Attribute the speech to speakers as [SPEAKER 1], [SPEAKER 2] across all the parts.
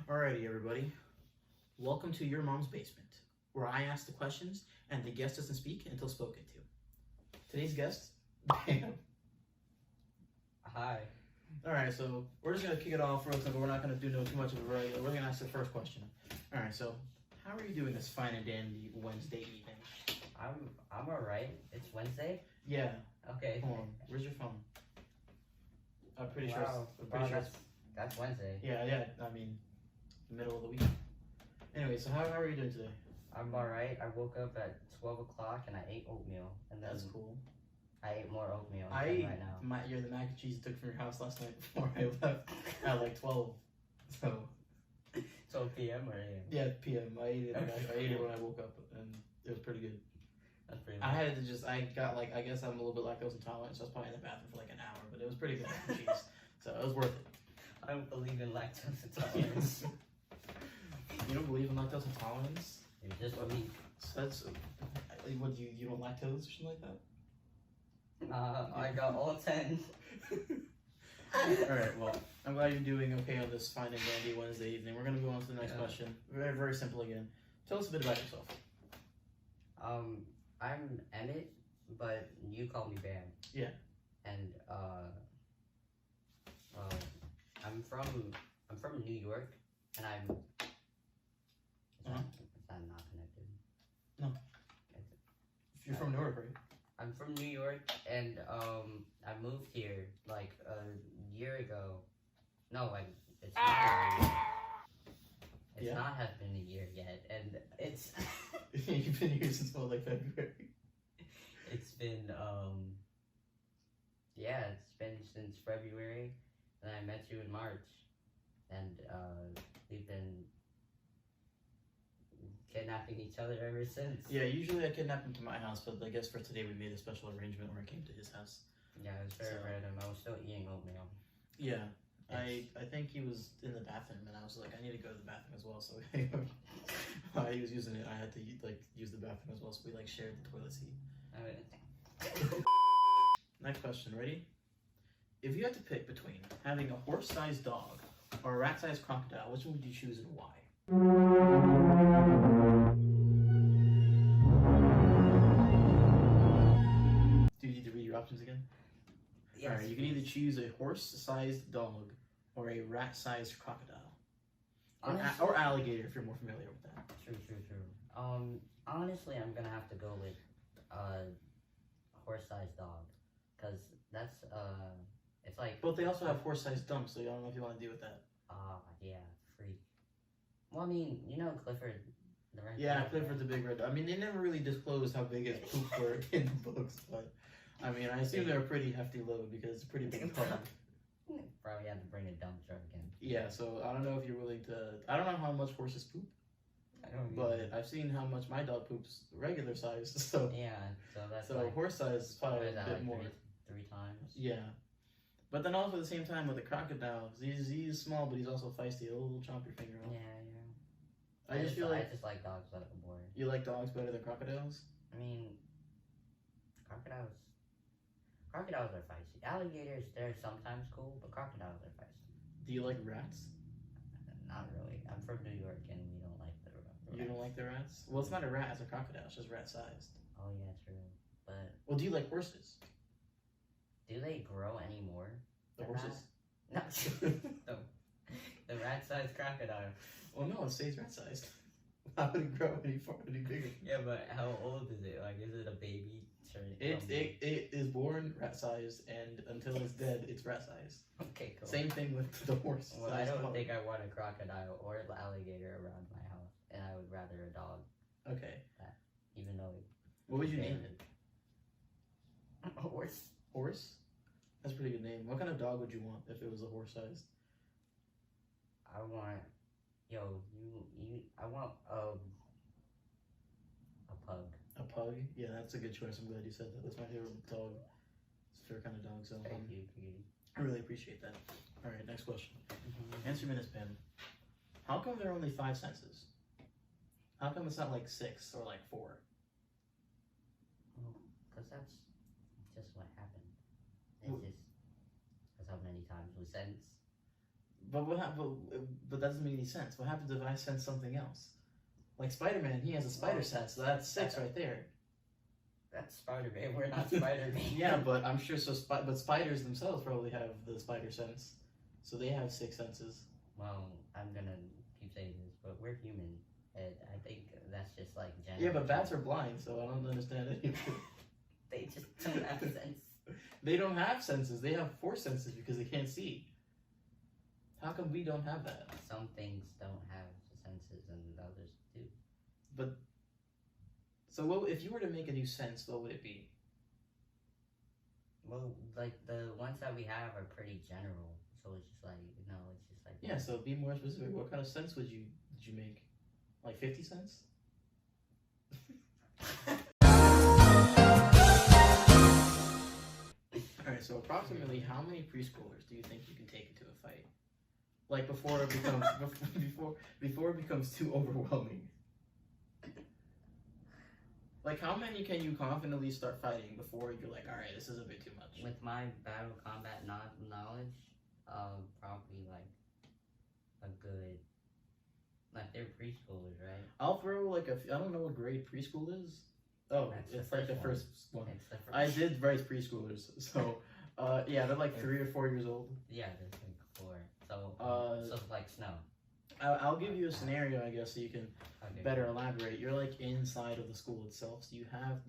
[SPEAKER 1] Alrighty, everybody. Welcome to your mom's basement, where I ask the questions and the guest doesn't speak until spoken to. Today's guest, Bam.
[SPEAKER 2] Hi.
[SPEAKER 1] Alright, so we're just gonna kick it off real simple. We're not gonna do too much of a regular. We're gonna ask the first question. Alright, so how are you doing this fine and dandy Wednesday evening?
[SPEAKER 2] I'm alright. It's Wednesday?
[SPEAKER 1] Yeah.
[SPEAKER 2] Okay.
[SPEAKER 1] Hold on. Where's your phone? I'm pretty sure.
[SPEAKER 2] That's Wednesday.
[SPEAKER 1] Yeah. I mean, middle of the week. Anyway, so how are you doing today?
[SPEAKER 2] I'm alright. I woke up at 12 o'clock and I ate oatmeal. And then
[SPEAKER 1] That's cool.
[SPEAKER 2] I ate more oatmeal
[SPEAKER 1] I
[SPEAKER 2] right now.
[SPEAKER 1] ate the mac and cheese you took from your house last night before I left at like 12. So
[SPEAKER 2] 12 p.m. or a.m.?
[SPEAKER 1] yeah, p.m. I ate it when I woke up, and it was pretty good.
[SPEAKER 2] That's pretty
[SPEAKER 1] I
[SPEAKER 2] nice.
[SPEAKER 1] had to I guess I'm a little bit lactose intolerant, so I was probably in the bathroom for like an hour, but it was pretty good mac and cheese, so it was worth it.
[SPEAKER 2] I don't believe in lactose intolerance.
[SPEAKER 1] You don't believe in lactose intolerance?
[SPEAKER 2] You just believe.
[SPEAKER 1] So that's what you don't lactose or something like that?
[SPEAKER 2] I got all 10.
[SPEAKER 1] Alright, well, I'm glad you're doing okay on this fine and dandy Wednesday evening. We're going to go on to the next question. Very, very simple again. Tell us a bit about yourself.
[SPEAKER 2] I'm Emmett, but you call me Bam.
[SPEAKER 1] Yeah.
[SPEAKER 2] And, I'm from New York, and I'm... Is that not connected?
[SPEAKER 1] No. You're from New York, right?
[SPEAKER 2] I'm from New York, and I moved here like a year ago. No, it's not a year. It's not have been a year yet, and it's.
[SPEAKER 1] You've been here since like February.
[SPEAKER 2] It's been it's been since February, and I met you in March, and we've been kidnapping each other ever since.
[SPEAKER 1] Yeah, usually I kidnap him to my house, but I guess for today we made a special arrangement where I came to his house.
[SPEAKER 2] Yeah, it was very random. I was still eating oatmeal.
[SPEAKER 1] Yeah, I think he was in the bathroom, and I was like, I need to go to the bathroom as well. So while he was using it, I had to use the bathroom as well. So we shared the toilet seat. Next question, ready? If you had to pick between having a horse-sized dog or a rat-sized crocodile, which one would you choose and why? Do you need to read your options again?
[SPEAKER 2] Yes.
[SPEAKER 1] Alright, you can either choose a horse-sized dog or a rat-sized crocodile. Or alligator, if you're more familiar with that.
[SPEAKER 2] True. Honestly, I'm gonna have to go with horse-sized dog, cause that's it's like.
[SPEAKER 1] But they also have horse-sized dumps, so I don't know if you want to deal with that.
[SPEAKER 2] Yeah, freak. Well, I mean, you know Clifford, the red.
[SPEAKER 1] Yeah, Clifford's a big red dog. I mean, they never really disclosed how big his poops were in the books, but I mean, I assume they're a pretty hefty load because it's a pretty big dog.
[SPEAKER 2] Probably had to bring a dump truck in.
[SPEAKER 1] Yeah, so I don't know if you're willing to. I don't know how much horses poop. But I've seen how much my dog poops regular size, so
[SPEAKER 2] yeah, so that's
[SPEAKER 1] horse size is probably a bit more.
[SPEAKER 2] Three times.
[SPEAKER 1] Yeah, but then also at the same time with the crocodile, he's small, but he's also feisty. He'll chomp your finger off.
[SPEAKER 2] Yeah.
[SPEAKER 1] I just feel like
[SPEAKER 2] I just like dogs better than boys.
[SPEAKER 1] You like dogs better than crocodiles?
[SPEAKER 2] I mean, crocodiles are feisty. Alligators, they're sometimes cool, but crocodiles are feisty.
[SPEAKER 1] Do you like rats?
[SPEAKER 2] Not really. I'm from New York, and we don't like the rats.
[SPEAKER 1] You don't like the rats? Well, it's not a rat; it's a crocodile. It's just rat-sized.
[SPEAKER 2] Oh yeah, true. But
[SPEAKER 1] well, do you like horses?
[SPEAKER 2] Do they grow anymore?
[SPEAKER 1] The horses?
[SPEAKER 2] No. The rat-sized crocodile.
[SPEAKER 1] Well, no, it stays rat-sized. How would it grow any bigger?
[SPEAKER 2] Yeah, but how old is it? Like, is it a baby?
[SPEAKER 1] It is born rat-sized, and until it's dead, it's rat-sized.
[SPEAKER 2] Okay, cool.
[SPEAKER 1] Same thing with the horse.
[SPEAKER 2] Well, I don't think I want a crocodile or an alligator around my house, and I would rather a dog.
[SPEAKER 1] Okay.
[SPEAKER 2] Even though.
[SPEAKER 1] What would you name it?
[SPEAKER 2] A horse.
[SPEAKER 1] Horse? That's a pretty good name. What kind of dog would you want if it was a horse-sized?
[SPEAKER 2] I want. I want a pug.
[SPEAKER 1] A pug? Yeah, that's a good choice. I'm glad you said that. That's my favorite dog. It's a favorite kind of dog, so
[SPEAKER 2] Thank you, cutie.
[SPEAKER 1] I really appreciate that. Alright, next question. Answer me this, Ben. How come there are only 5 senses? How come it's not like 6 or like 4?
[SPEAKER 2] Because that's just what happened. It's just because how many times we sense.
[SPEAKER 1] But but that doesn't make any sense. What happens if I sense something else? Like Spider-Man, he has a spider sense, so that's 6 right there.
[SPEAKER 2] That's Spider-Man. We're not Spider-Man.
[SPEAKER 1] Yeah, but I'm sure but spiders themselves probably have the spider sense, so they have 6 senses.
[SPEAKER 2] Well, I'm gonna keep saying this, but we're human, and I think that's just like general.
[SPEAKER 1] Yeah, but bats are blind, so I don't understand any of it.
[SPEAKER 2] They just don't have sense.
[SPEAKER 1] They don't have senses. They have 4 senses because they can't see. How come we don't have that?
[SPEAKER 2] Some things don't have senses and others do.
[SPEAKER 1] But so if you were to make a new sense, what would it be?
[SPEAKER 2] Well, like the ones that we have are pretty general, so it's just like it's just like
[SPEAKER 1] Yeah. So be more specific. What kind of sense did you make? Like 50 cents? All right. So approximately how many preschoolers do you think you can take into a fight? Like before it becomes before it becomes too overwhelming. Like how many can you confidently start fighting before you're like, all right, this is a bit too much?
[SPEAKER 2] With my battle combat knowledge, probably like a good, like they're preschoolers, right?
[SPEAKER 1] I'll throw like I don't know what grade preschool is. Oh, it's like the first one.
[SPEAKER 2] It's the first.
[SPEAKER 1] I did write preschoolers, so yeah, they're like 3 or 4 years old.
[SPEAKER 2] Yeah, they're like 4. So so like snow.
[SPEAKER 1] I'll give you a scenario, I guess, so you can
[SPEAKER 2] Okay.
[SPEAKER 1] better elaborate. You're like inside of the school itself, so you have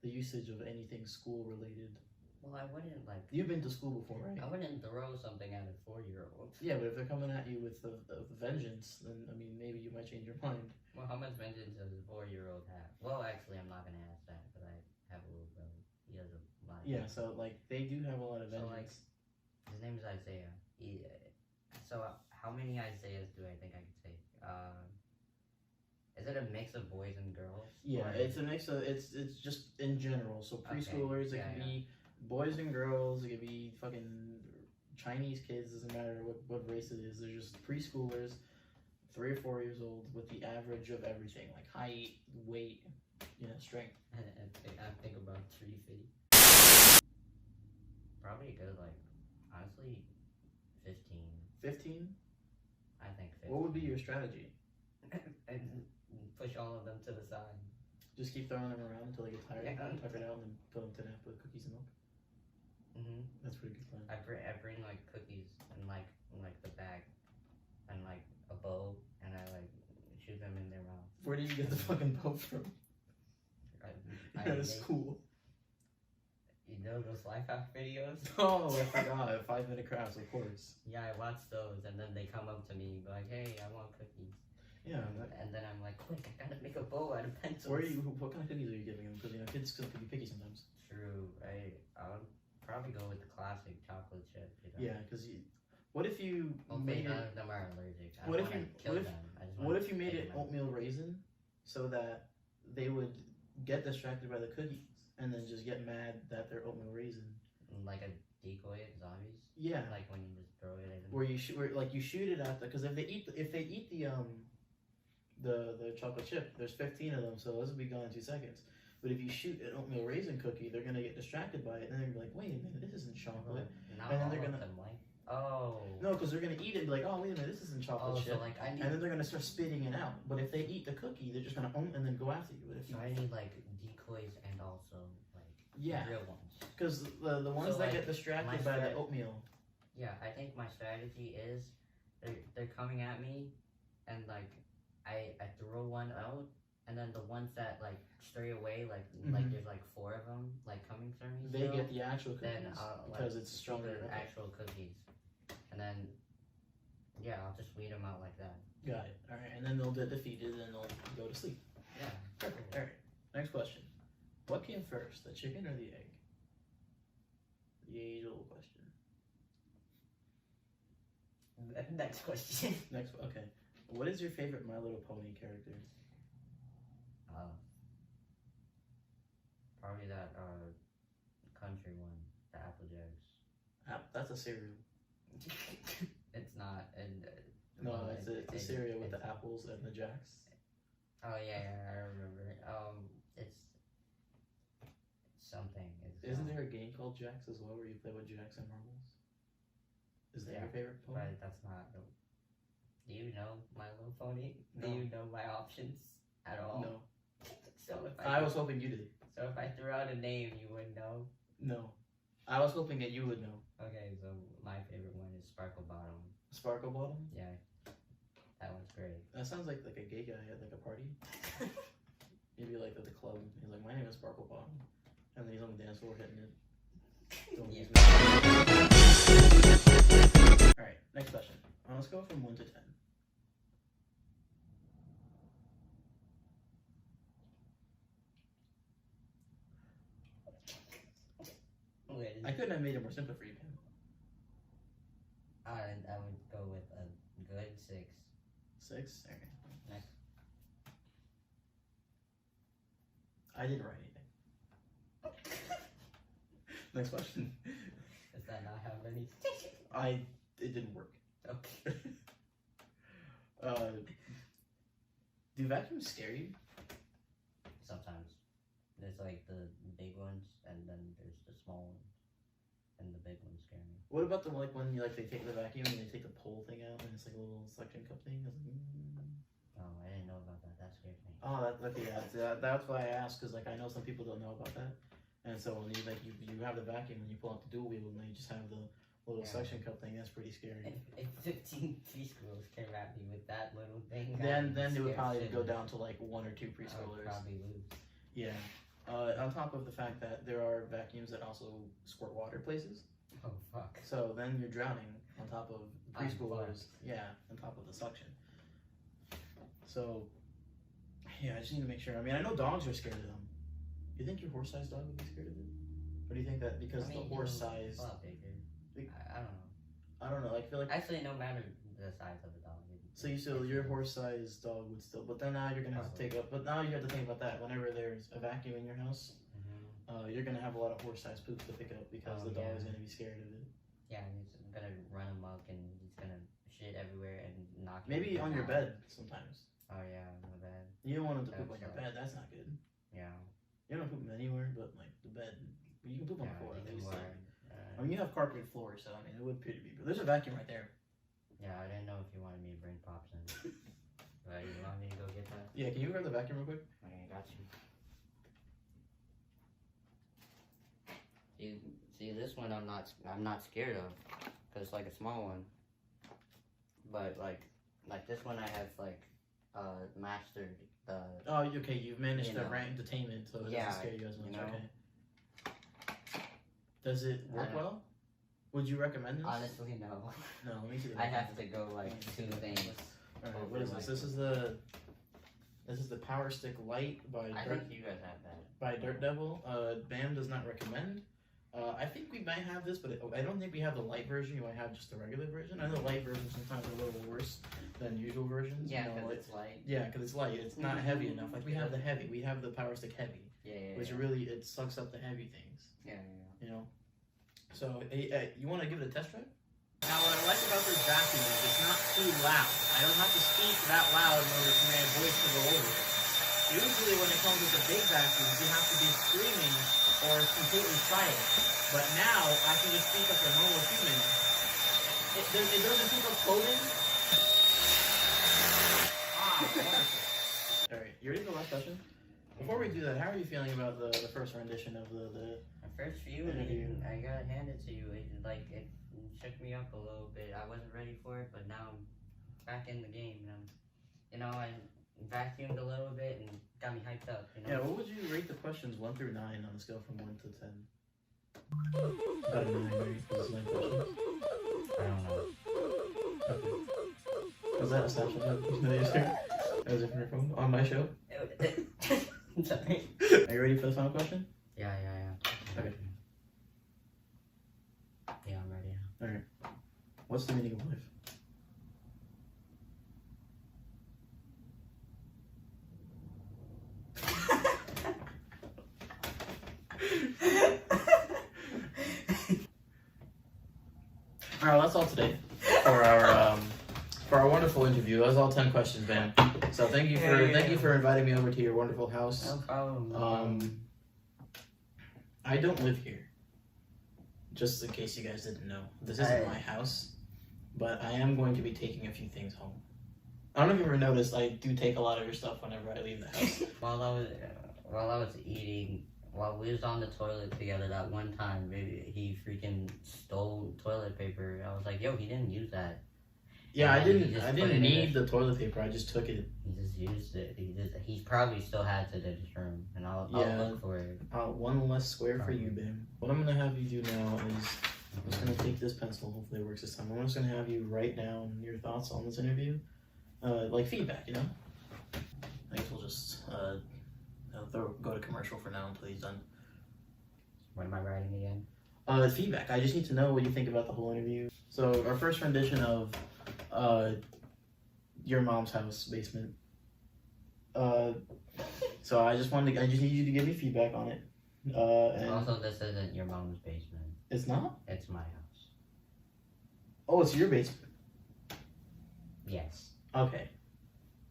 [SPEAKER 1] the usage of anything school related.
[SPEAKER 2] Well, I wouldn't like.
[SPEAKER 1] You've been to school before, right?
[SPEAKER 2] I wouldn't throw something at a 4-year-old.
[SPEAKER 1] Yeah, but if they're coming at you with the vengeance, then I mean maybe you might change your mind.
[SPEAKER 2] Well, how much vengeance does a 4-year-old have? Well, actually, I'm not gonna ask that because I have a little brother. He has a lot.
[SPEAKER 1] Yeah, so like they do have a lot of
[SPEAKER 2] So
[SPEAKER 1] vengeance.
[SPEAKER 2] like, his name is Isaiah. So how many Isaiahs do I think I could take? Is it a mix of boys and girls?
[SPEAKER 1] Yeah,
[SPEAKER 2] Or-
[SPEAKER 1] it's a mix of it's just in general. So preschoolers, it
[SPEAKER 2] yeah,
[SPEAKER 1] can be boys and girls. It could be fucking Chinese kids. Doesn't matter what race it is. They're just preschoolers, 3 or 4 years old, with the average of everything like height, weight, strength.
[SPEAKER 2] I think about 3 feet. Probably a good honestly, 15.
[SPEAKER 1] 15.
[SPEAKER 2] I think 15.
[SPEAKER 1] What would be your strategy?
[SPEAKER 2] And push all of them to the side.
[SPEAKER 1] Just keep throwing them around until they get tired,
[SPEAKER 2] Yeah.
[SPEAKER 1] tuck it out, and then put them to nap with cookies and milk.
[SPEAKER 2] Mhm.
[SPEAKER 1] That's a pretty good plan.
[SPEAKER 2] I bring like cookies and like the bag and like a bow and I like shoot them in their mouth.
[SPEAKER 1] Where did you get the fucking bow from? That is
[SPEAKER 2] make-
[SPEAKER 1] cool.
[SPEAKER 2] You know those life hack videos?
[SPEAKER 1] Oh, I forgot. 5-minute crafts, of course.
[SPEAKER 2] Yeah, I watch those and then they come up to me like, hey, I want cookies.
[SPEAKER 1] Yeah.
[SPEAKER 2] And then I'm like, quick, I gotta make a bow out of pencils.
[SPEAKER 1] What kind of cookies are you giving them? Because kids can be picky sometimes.
[SPEAKER 2] True. I'll probably go with the classic chocolate chip.
[SPEAKER 1] Yeah, because what if you
[SPEAKER 2] Hopefully
[SPEAKER 1] made
[SPEAKER 2] none
[SPEAKER 1] it?
[SPEAKER 2] of them are allergic. I
[SPEAKER 1] What
[SPEAKER 2] don't
[SPEAKER 1] if
[SPEAKER 2] wanna
[SPEAKER 1] you-
[SPEAKER 2] kill
[SPEAKER 1] what if-
[SPEAKER 2] them. I just
[SPEAKER 1] What
[SPEAKER 2] wanna
[SPEAKER 1] if you made
[SPEAKER 2] take
[SPEAKER 1] it
[SPEAKER 2] them out.
[SPEAKER 1] oatmeal raisin, so that they would get distracted by the cookies and then just get mad that they're oatmeal raisin?
[SPEAKER 2] Like a decoy at zombies?
[SPEAKER 1] Yeah.
[SPEAKER 2] Like when you just throw it at them?
[SPEAKER 1] Where you shoot it at because if they eat the chocolate chip, there's 15 of them, so those will be gone in 2 seconds. But if you shoot an oatmeal raisin cookie, they're gonna get distracted by it, and then they're like, "Wait a minute, this isn't chocolate."
[SPEAKER 2] Not
[SPEAKER 1] and then
[SPEAKER 2] all
[SPEAKER 1] they're
[SPEAKER 2] of
[SPEAKER 1] gonna-
[SPEAKER 2] them, like... Oh.
[SPEAKER 1] No, because they're gonna eat it and be like, "Oh, wait a minute, this isn't chocolate
[SPEAKER 2] Oh,
[SPEAKER 1] chip,"
[SPEAKER 2] so like I need...
[SPEAKER 1] and then they're gonna start spitting it out. But if they eat the cookie, they're just gonna and then go after you. But if you
[SPEAKER 2] So I need like decoys and also like
[SPEAKER 1] yeah,
[SPEAKER 2] real ones.
[SPEAKER 1] because the ones
[SPEAKER 2] So,
[SPEAKER 1] that
[SPEAKER 2] like,
[SPEAKER 1] get distracted
[SPEAKER 2] my
[SPEAKER 1] by the
[SPEAKER 2] strat-
[SPEAKER 1] oatmeal.
[SPEAKER 2] Yeah, I think my strategy is they're coming at me and like I throw one out and then the ones that like stray away like
[SPEAKER 1] Mhm.
[SPEAKER 2] there's like 4 of them like coming for me.
[SPEAKER 1] They
[SPEAKER 2] still,
[SPEAKER 1] get the actual cookies
[SPEAKER 2] then I'll
[SPEAKER 1] because
[SPEAKER 2] like,
[SPEAKER 1] it's stronger.
[SPEAKER 2] the
[SPEAKER 1] Okay.
[SPEAKER 2] actual cookies. And then yeah, I'll just weed them out like that.
[SPEAKER 1] Got it. All right, and then they'll get defeated and they'll go to sleep.
[SPEAKER 2] Yeah.
[SPEAKER 1] Perfect. All right. Next question. What came first, the chicken or the egg? The age-old question.
[SPEAKER 2] Next question.
[SPEAKER 1] Next. Okay. What is your favorite My Little Pony character?
[SPEAKER 2] Probably that country one, the Applejacks.
[SPEAKER 1] That's a cereal.
[SPEAKER 2] It's not, and
[SPEAKER 1] No,
[SPEAKER 2] well,
[SPEAKER 1] it's a cereal with the apples and the jacks.
[SPEAKER 2] Oh yeah, I remember. It's something.
[SPEAKER 1] Isn't there a game called Jacks as well, where you play with jacks and marbles? Is that your favorite pony?
[SPEAKER 2] But that's not. Do you know My Little Pony?
[SPEAKER 1] No.
[SPEAKER 2] Do you know my options at all?
[SPEAKER 1] No.
[SPEAKER 2] So if
[SPEAKER 1] I was hoping you did.
[SPEAKER 2] So if I threw out a name, you would know.
[SPEAKER 1] No. I was hoping that you would know.
[SPEAKER 2] Okay, so my favorite one is Sparkle Bottom.
[SPEAKER 1] Sparkle Bottom?
[SPEAKER 2] Yeah. That one's great.
[SPEAKER 1] That sounds like a gay guy at like a party. Maybe like at the club. He's like, my name is Sparkle Bottom. And then he's on the dance floor hitting it.
[SPEAKER 2] Yeah.
[SPEAKER 1] Alright, next question. On a scale from 1 to 10. I couldn't have made it more simple for you, man.
[SPEAKER 2] I would go with a good 6.
[SPEAKER 1] 6? Okay.
[SPEAKER 2] Next.
[SPEAKER 1] I didn't write anything. Next question.
[SPEAKER 2] Does that not have any?
[SPEAKER 1] It didn't work.
[SPEAKER 2] Okay.
[SPEAKER 1] Do vacuums scare you?
[SPEAKER 2] Sometimes. There's like the big ones, and then there's the small ones, and the big ones scare me.
[SPEAKER 1] What about the like when you like they take the vacuum and they take the pole thing out and it's like a little suction cup thing? It's like,
[SPEAKER 2] Oh, I didn't know about that. That scared me.
[SPEAKER 1] Oh, that's why I asked, because like I know some people don't know about that, and so when you like you have the vacuum and you pull out the dual wheel and then you just have the little suction cup thing, that's pretty scary.
[SPEAKER 2] If 15 preschoolers came at me with that little thing,
[SPEAKER 1] Then it would probably go down to like 1 or 2 preschoolers.
[SPEAKER 2] I would probably lose.
[SPEAKER 1] Yeah. On top of the fact that there are vacuums that also squirt water places.
[SPEAKER 2] Oh fuck.
[SPEAKER 1] So then you're drowning on top of preschoolers. Yeah, on top of the suction. So, yeah, I just need to make sure. I mean, I know dogs are scared of them. You think your horse-sized dog would be scared of it? Or do you think that because the horse size?
[SPEAKER 2] A lot bigger. I don't know.
[SPEAKER 1] I don't know. I feel like
[SPEAKER 2] actually, no matter the size of the dog.
[SPEAKER 1] So your horse-sized dog would still, but then now you're gonna have to take up. But now you have to think about that. Whenever there's a vacuum in your house, you're gonna have a lot of horse-sized poop to pick up because the dog is gonna be scared of it.
[SPEAKER 2] Yeah, and he's gonna run amok and he's gonna shit everywhere and knock.
[SPEAKER 1] Maybe on your bed sometimes.
[SPEAKER 2] Oh yeah, on the bed.
[SPEAKER 1] You don't want him to poop on your bed. That's not good.
[SPEAKER 2] Yeah.
[SPEAKER 1] You don't poop anywhere but like the bed. You can poop on the floor. I mean, you have carpeted floors, so I mean, it would appear to be. But there's a vacuum right there.
[SPEAKER 2] Yeah, I didn't know if you wanted me to bring pops in. But you want me to go get that?
[SPEAKER 1] Yeah, can you grab the vacuum real quick?
[SPEAKER 2] Okay, got you. See, this one I'm not scared of, cause it's like a small one. But like this one I have like mastered the.
[SPEAKER 1] Oh, okay. You've managed to tame it, so it doesn't scare you as much.
[SPEAKER 2] You know?
[SPEAKER 1] Okay. Does it work well? Would you recommend this?
[SPEAKER 2] Honestly, no.
[SPEAKER 1] No, let me see.
[SPEAKER 2] I have to go like 2 things.
[SPEAKER 1] Alright, what is this? This is the Power Stick Lite by
[SPEAKER 2] I think you guys have that.
[SPEAKER 1] By Dirt Devil. BAM does not recommend. I think we might have this, but I don't think we have the light version. You might have just the regular version. I know light versions sometimes are a little worse than usual versions.
[SPEAKER 2] Yeah, because it's light.
[SPEAKER 1] Yeah, because it's light. It's not heavy enough. Like we have the heavy. We have the Power Stick Heavy.
[SPEAKER 2] Yeah.
[SPEAKER 1] Which really, it sucks up the heavy things.
[SPEAKER 2] Yeah.
[SPEAKER 1] You know? So, you want to give it a test drive? Now, what I like about this vacuum is it's not too loud. I don't have to speak that loud in order for my voice to go over it. Usually when it comes with the big vacuums, you have to be screaming or it's completely silent. But now, I can just speak like a normal human. It doesn't pick up coding. Wonderful. Alright, you ready for the last question? Before we do that, how are you feeling about the first rendition of the
[SPEAKER 2] first few? I gotta hand it to you. It shook me up a little bit. I wasn't ready for it, but now I'm back in the game. And I vacuumed a little bit and got me hyped up. You know?
[SPEAKER 1] Yeah, what would you rate the questions 1 through 9 on a scale from 1 to 10? About a 9, right? Because it's 9 questions.
[SPEAKER 2] I don't know.
[SPEAKER 1] Okay. Was that a Snapchat that you shared? That was it from your phone? On my show?
[SPEAKER 2] Sorry.
[SPEAKER 1] Are you ready for the final question?
[SPEAKER 2] Yeah.
[SPEAKER 1] Okay.
[SPEAKER 2] Yeah, I'm ready.
[SPEAKER 1] Alright. What's the meaning of life? Alright, that's all today for our wonderful interview. That was all 10 questions, man. So thank you for inviting me over to your wonderful house.
[SPEAKER 2] No problem.
[SPEAKER 1] I don't live here. Just in case you guys didn't know, this isn't my house. but I am going to be taking a few things home. I don't know if you ever noticed, I do take a lot of your stuff whenever I leave the house.
[SPEAKER 2] While I was eating, while we was on the toilet together that one time, he freaking stole toilet paper. I was like, yo, he didn't use that.
[SPEAKER 1] Yeah,
[SPEAKER 2] And
[SPEAKER 1] I didn't need the toilet paper. I just took it.
[SPEAKER 2] He just used it. He probably still has it in his room, and I'll look for it.
[SPEAKER 1] One less square for you, babe. What I'm gonna have you do now is I'm just gonna take this pencil. Hopefully it works this time. I'm just gonna have you write down your thoughts on this interview, like feedback. You know. I guess we'll just go to commercial for now until he's done.
[SPEAKER 2] What am I writing again?
[SPEAKER 1] Feedback. I just need to know what you think about the whole interview. So our first rendition of your mom's house basement. So I just need you to give me feedback on it. And
[SPEAKER 2] also, this isn't your mom's basement.
[SPEAKER 1] It's not?
[SPEAKER 2] It's my house.
[SPEAKER 1] Oh, it's your basement.
[SPEAKER 2] Yes.
[SPEAKER 1] Okay.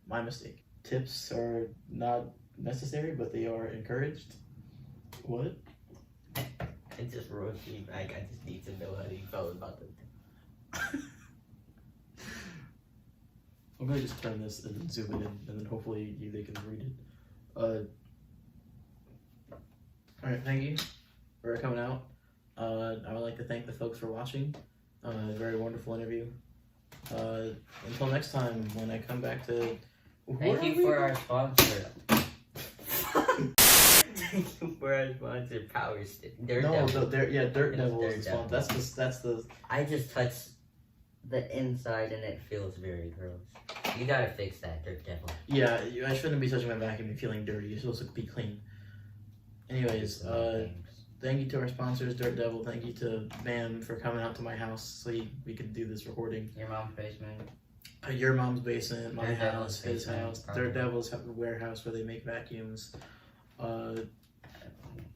[SPEAKER 1] My mistake. Tips are not necessary, but they are encouraged. What?
[SPEAKER 2] I just wrote feedback. I just need to know how you felt about it.
[SPEAKER 1] I'm gonna just turn this and zoom it in, and then hopefully they can read it. Alright, thank you for coming out. I would like to thank the folks for watching. Very wonderful interview. Until next time, when I come back to...
[SPEAKER 2] Thank you for our sponsor. Thank you for our sponsor, Power Stick. Dirt
[SPEAKER 1] Devil is the sponsor. That's the...
[SPEAKER 2] I just touched the inside and it feels very gross. You gotta fix that, Dirt Devil.
[SPEAKER 1] Yeah, I shouldn't be touching my vacuum and feeling dirty. You're supposed to be clean. Anyways, thank you to our sponsors, Dirt Devil. Thank you to Bam for coming out to my house so we could do this recording.
[SPEAKER 2] Your mom's basement.
[SPEAKER 1] Your mom's basement, my house, his house.
[SPEAKER 2] Probably.
[SPEAKER 1] Dirt Devils have a warehouse where they make vacuums.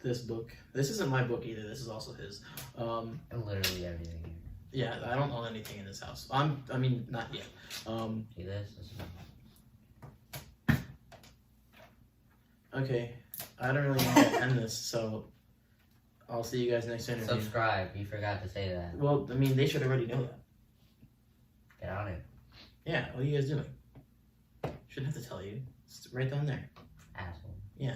[SPEAKER 1] This book. This isn't my book either. This is also his.
[SPEAKER 2] Literally everything here.
[SPEAKER 1] Yeah, I don't own anything in this house. I mean, not yet.
[SPEAKER 2] See this?
[SPEAKER 1] Okay. I don't really want to end this, so I'll see you guys next interview.
[SPEAKER 2] Subscribe. You forgot to say that.
[SPEAKER 1] Well, I mean, they should already know that.
[SPEAKER 2] Get on it.
[SPEAKER 1] Yeah, what are you guys doing? Shouldn't have to tell you. It's right down there.
[SPEAKER 2] Asshole.
[SPEAKER 1] Yeah.